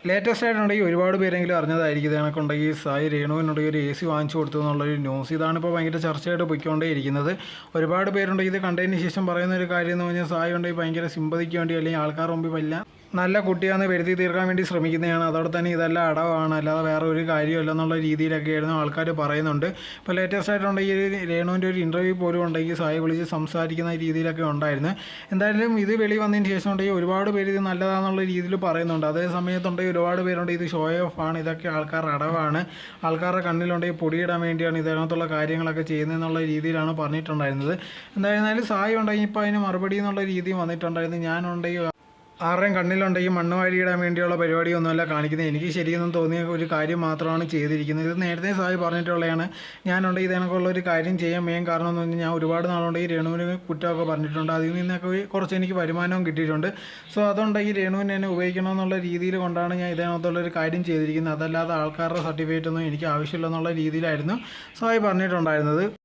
Latest ആയിട്ടുണ്ടെങ്കിൽ ഒരുപാട് പേരെങ്കിലും അറിഞ്ഞതായിരിക്കും കണക്കുണ്ടെങ്കിൽ സായി രേണുവിനുണ്ടെങ്കിൽ ഒരു AC വാങ്ങിച്ചു കൊടുത്തു എന്നുള്ളൊരു ന്യൂസ്. ഇതാണിപ്പോൾ ഭയങ്കര ചർച്ചയായിട്ട് പോയിക്കൊണ്ടേ ഇരിക്കുന്നത്. ഒരുപാട് പേരുണ്ടെങ്കിൽ ഇത് കണ്ടതിന് ശേഷം പറയുന്ന ഒരു കാര്യം എന്ന് പറഞ്ഞാൽ സായി ഉണ്ടെങ്കിൽ ഭയങ്കര സിമ്പതിക്ക് വേണ്ടി അല്ലെങ്കിൽ ആൾക്കാർ മുമ്പിൽ വല്ല നല്ല കുട്ടിയാണെന്ന് വരുത്തി തീർക്കാൻ വേണ്ടി ശ്രമിക്കുന്നതാണ്. അതോടെ തന്നെ ഇതെല്ലാം അടവാണ്, അല്ലാതെ വേറെ ഒരു കാര്യമല്ല എന്നുള്ള രീതിയിലൊക്കെയായിരുന്നു ആൾക്കാർ പറയുന്നുണ്ട്. ഇപ്പോൾ ലേറ്റസ്റ്റ് ആയിട്ടുണ്ടെങ്കിൽ ഈ രേണുവിൻ്റെ ഒരു ഇൻ്റർവ്യൂ പോലും ഉണ്ടെങ്കിൽ സായി വിളിച്ച് സംസാരിക്കുന്ന രീതിയിലൊക്കെ ഉണ്ടായിരുന്നു. എന്തായാലും ഇത് വെളി വന്നതിന് ശേഷം ഉണ്ടെങ്കിൽ ഒരുപാട് പേര് ഇത് നല്ലതാണെന്നുള്ള രീതിയിൽ പറയുന്നുണ്ട്. അതേ സമയത്തുണ്ടെങ്കിൽ ഒരുപാട് പേരുണ്ട് ഇത് ഷോ ഓഫ് ആണ്, ഇതൊക്കെ ആൾക്കാരുടെ അടവാണ്, ആൾക്കാരുടെ കണ്ണിലുണ്ടെങ്കിൽ പൊടിയിടാൻ വേണ്ടിയാണ് ഇതിനകത്തുള്ള കാര്യങ്ങളൊക്കെ ചെയ്യുന്നതെന്നുള്ള രീതിയിലാണ് പറഞ്ഞിട്ടുണ്ടായിരുന്നത്. എന്തായിരുന്നാലും സായി ഉണ്ടെങ്കിൽ ഇപ്പോൾ അതിന് മറുപടി എന്നുള്ള രീതി വന്നിട്ടുണ്ടായിരുന്നു. ഞാനുണ്ടെങ്കിൽ ആരുടെയും കണ്ണിലുണ്ടെങ്കിൽ മണ്ണ് വാരിയിടാൻ വേണ്ടിയുള്ള പരിപാടിയൊന്നുമല്ല കാണിക്കുന്നത്, എനിക്ക് ശരിയെന്നും തോന്നിയ ഒരു കാര്യം മാത്രമാണ് ചെയ്തിരിക്കുന്നത്. ഇത് നേരത്തെ സായി പറഞ്ഞിട്ടുള്ളതാണ്. ഞാനുണ്ടെങ്കിൽ ഇതിനൊക്കെയുള്ള ഒരു കാര്യം ചെയ്യാൻ മെയിൻ കാരണം എന്ന് പറഞ്ഞാൽ ഞാൻ ഒരുപാട് നാളുണ്ടെങ്കിൽ രേണുവിന് കുറ്റമൊക്കെ പറഞ്ഞിട്ടുണ്ട്, അതിൽ നിന്നൊക്കെ കുറച്ച് എനിക്ക് വരുമാനവും കിട്ടിയിട്ടുണ്ട്. സോ അതുണ്ടെങ്കിൽ രേണുവിനെ എന്നെ ഉപയോഗിക്കണമെന്നുള്ള രീതിയിൽ കൊണ്ടാണ് ഞാൻ ഇതിനകത്തുള്ളൊരു കാര്യം ചെയ്തിരിക്കുന്നത്. അതല്ലാതെ ആൾക്കാരുടെ സർട്ടിഫിക്കറ്റ് ഒന്നും എനിക്ക് ആവശ്യമില്ലെന്നുള്ള രീതിയിലായിരുന്നു സായി പറഞ്ഞിട്ടുണ്ടായിരുന്നത്.